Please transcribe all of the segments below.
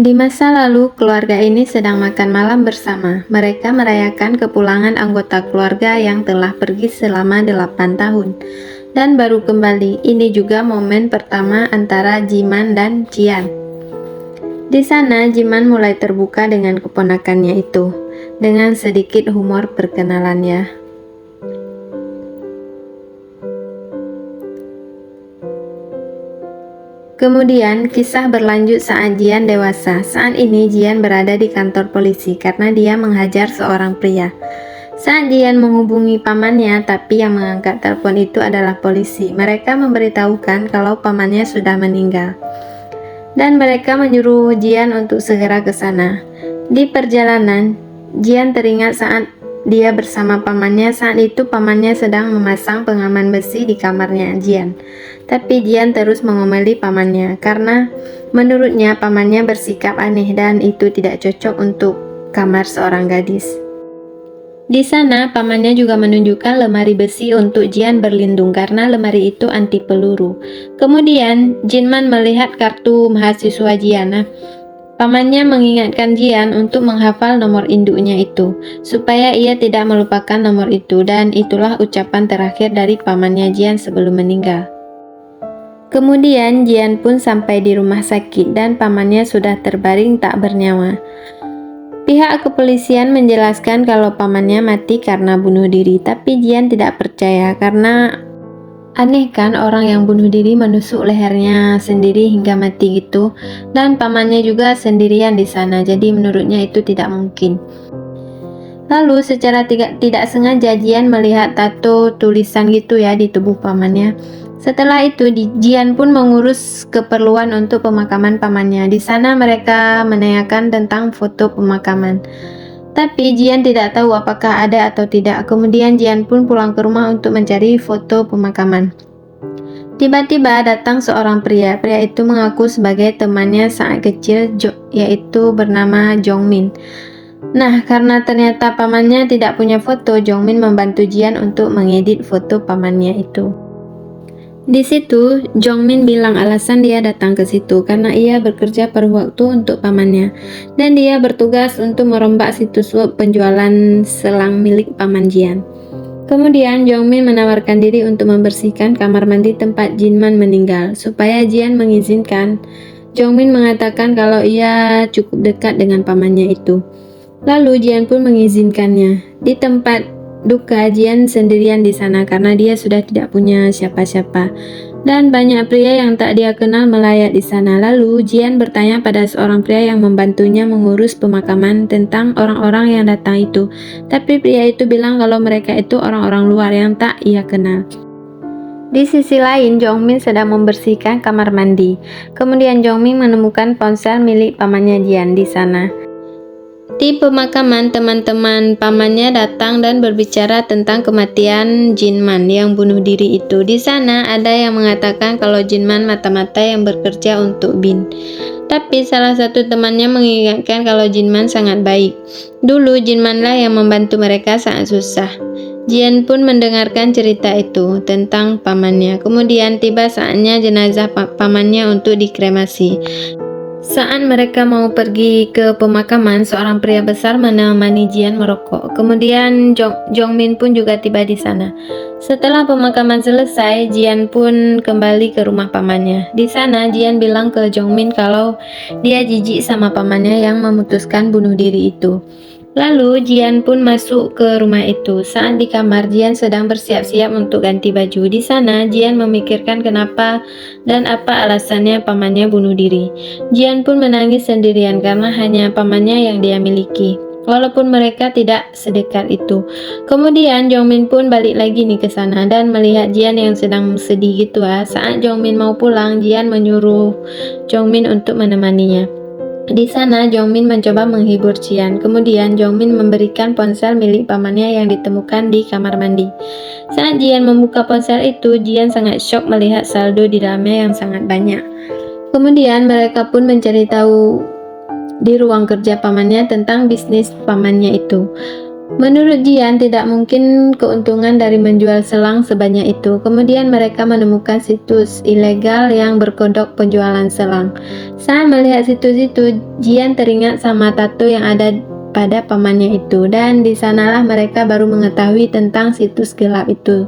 Di masa lalu, keluarga ini sedang makan malam bersama. Mereka merayakan kepulangan anggota keluarga yang telah pergi selama 8 tahun dan baru kembali. Ini juga momen pertama antara Jiman dan Jian. Di sana, Jiman mulai terbuka dengan keponakannya itu, dengan sedikit humor perkenalannya. Kemudian, kisah berlanjut saat Jian dewasa. Saat ini, Jian berada di kantor polisi karena dia menghajar seorang pria. Saat Jian menghubungi pamannya, tapi yang mengangkat telepon itu adalah polisi. Mereka memberitahukan kalau pamannya sudah meninggal. Dan mereka menyuruh Jian untuk segera ke sana. Di perjalanan, Jian teringat saat dia bersama pamannya. Saat itu pamannya sedang memasang pengaman besi di kamarnya Jian. Tapi Jian terus mengomeli pamannya karena menurutnya pamannya bersikap aneh dan itu tidak cocok untuk kamar seorang gadis. Di sana, pamannya juga menunjukkan lemari besi untuk Jian berlindung karena lemari itu anti peluru. Kemudian, Jinman melihat kartu mahasiswa Jian. Pamannya mengingatkan Jian untuk menghafal nomor induknya itu, supaya ia tidak melupakan nomor itu, dan itulah ucapan terakhir dari pamannya Jian sebelum meninggal. Kemudian Jian pun sampai di rumah sakit dan pamannya sudah terbaring tak bernyawa. Pihak kepolisian menjelaskan kalau pamannya mati karena bunuh diri, tapi Jian tidak percaya karena aneh kan orang yang bunuh diri menusuk lehernya sendiri hingga mati gitu, dan pamannya juga sendirian di sana, jadi menurutnya itu tidak mungkin. Lalu secara tidak sengaja Jian melihat tato tulisan gitu ya di tubuh pamannya. Setelah itu Jian pun mengurus keperluan untuk pemakaman pamannya. Di sana mereka menanyakan tentang foto pemakaman. Tapi Jian tidak tahu apakah ada atau tidak. Kemudian Jian pun pulang ke rumah untuk mencari foto pemakaman. Tiba-tiba datang seorang pria. Pria itu mengaku sebagai temannya saat kecil, yaitu bernama Jongmin. Nah, karena ternyata pamannya tidak punya foto, Jongmin membantu Jian untuk mengedit foto pamannya itu. Di situ, Jongmin bilang alasan dia datang ke situ karena ia bekerja paruh waktu untuk pamannya dan dia bertugas untuk merombak situs web penjualan selang milik paman Jian. Kemudian Jongmin menawarkan diri untuk membersihkan kamar mandi tempat Jinman meninggal supaya Jian mengizinkan. Jongmin mengatakan kalau ia cukup dekat dengan pamannya itu. Lalu Jian pun mengizinkannya. Di tempat duka, Jian sendirian di sana karena dia sudah tidak punya siapa-siapa. Dan banyak pria yang tak dia kenal melayat di sana. Lalu Jian bertanya pada seorang pria yang membantunya mengurus pemakaman tentang orang-orang yang datang itu. Tapi pria itu bilang kalau mereka itu orang-orang luar yang tak ia kenal. Di sisi lain, Jongmin sedang membersihkan kamar mandi. Kemudian Jongmin menemukan ponsel milik pamannya Jian di sana. Di pemakaman, teman-teman pamannya datang dan berbicara tentang kematian Jinman yang bunuh diri itu. Di sana ada yang mengatakan kalau Jinman mata-mata yang bekerja untuk Bin. Tapi salah satu temannya mengingatkan kalau Jinman sangat baik. Dulu Jinmanlah yang membantu mereka saat susah. Jian pun mendengarkan cerita itu tentang pamannya. Kemudian tiba saatnya jenazah pamannya untuk dikremasi. Saat mereka mau pergi ke pemakaman, seorang pria besar menemani Jian merokok. Kemudian Jongmin pun juga tiba di sana. Setelah pemakaman selesai, Jian pun kembali ke rumah pamannya. Di sana, Jian bilang ke Jongmin kalau dia jijik sama pamannya yang memutuskan bunuh diri itu. Lalu Jian pun masuk ke rumah itu. Saat di kamar, Jian sedang bersiap-siap untuk ganti baju. Di sana, Jian memikirkan kenapa dan apa alasannya pamannya bunuh diri. Jian pun menangis sendirian karena hanya pamannya yang dia miliki, walaupun mereka tidak sedekat itu. Kemudian Jongmin pun balik lagi nih ke sana dan melihat Jian yang sedang sedih gitu. Saat Jongmin mau pulang, Jian menyuruh Jongmin untuk menemaninya. Di sana, Jongmin mencoba menghibur Jian. Kemudian, Jongmin memberikan ponsel milik pamannya yang ditemukan di kamar mandi. Saat Jian membuka ponsel itu, Jian sangat syok melihat saldo di dalamnya yang sangat banyak. Kemudian, mereka pun mencari tahu di ruang kerja pamannya tentang bisnis pamannya itu. Menurut Jian, tidak mungkin keuntungan dari menjual selang sebanyak itu. Kemudian mereka menemukan situs ilegal yang berkodok penjualan selang. Saat melihat situs itu, Jian teringat sama tato yang ada pada pamannya itu, dan di sanalah mereka baru mengetahui tentang situs gelap itu,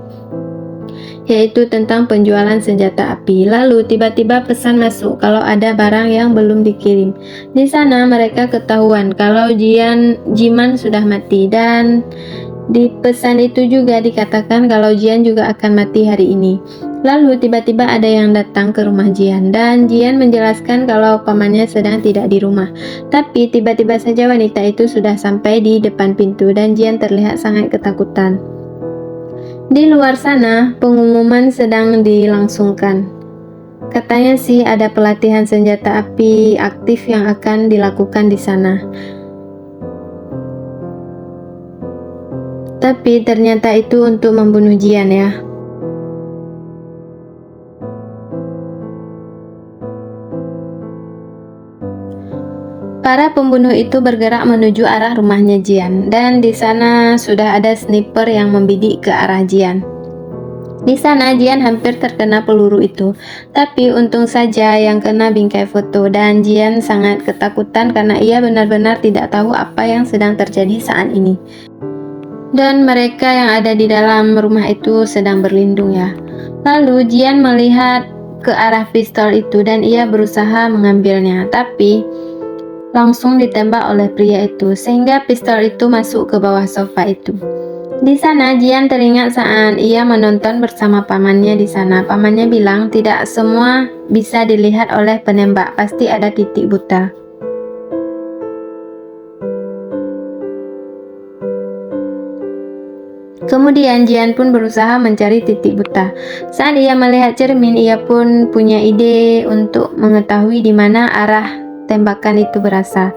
yaitu tentang penjualan senjata api. Lalu tiba-tiba pesan masuk kalau ada barang yang belum dikirim. Di sana mereka ketahuan kalau Jiman sudah mati, dan di pesan itu juga dikatakan kalau Jian juga akan mati hari ini. Lalu tiba-tiba ada yang datang ke rumah Jian, dan Jian menjelaskan kalau pamannya sedang tidak di rumah. Tapi tiba-tiba saja wanita itu sudah sampai di depan pintu, dan Jian terlihat sangat ketakutan. Di luar sana, pengumuman sedang dilangsungkan. Katanya sih ada pelatihan senjata api aktif yang akan dilakukan di sana. Tapi ternyata itu untuk membunuh Jian ya. Para pembunuh itu bergerak menuju arah rumahnya Jian, dan di sana sudah ada sniper yang membidik ke arah Jian. Di sana Jian hampir terkena peluru itu, tapi untung saja yang kena bingkai foto, dan Jian sangat ketakutan karena ia benar-benar tidak tahu apa yang sedang terjadi saat ini. Dan mereka yang ada di dalam rumah itu sedang berlindung ya. Lalu Jian melihat ke arah pistol itu dan ia berusaha mengambilnya, tapi langsung ditembak oleh pria itu, sehingga pistol itu masuk ke bawah sofa itu. Di sana Jian teringat saat ia menonton bersama pamannya di sana. Pamannya bilang tidak semua bisa dilihat oleh penembak, pasti ada titik buta. Kemudian Jian pun berusaha mencari titik buta. Saat ia melihat cermin, ia pun punya ide untuk mengetahui di mana arah tembakan itu berasal.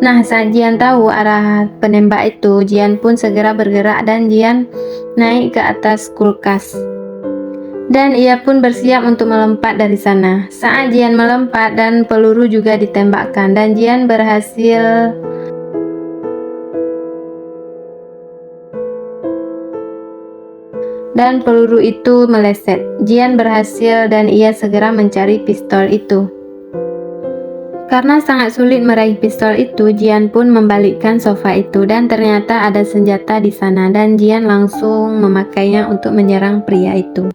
Nah, saat Jian tahu arah penembak itu, Jian pun segera bergerak dan Jian naik ke atas kulkas. Dan ia pun bersiap untuk melompat dari sana. Saat Jian melompat dan peluru juga ditembakkan, dan Jian berhasil dan peluru itu meleset. Jian berhasil dan ia segera mencari pistol itu. Karena sangat sulit meraih pistol itu, Jian pun membalikkan sofa itu dan ternyata ada senjata di sana, dan Jian langsung memakainya untuk menyerang pria itu.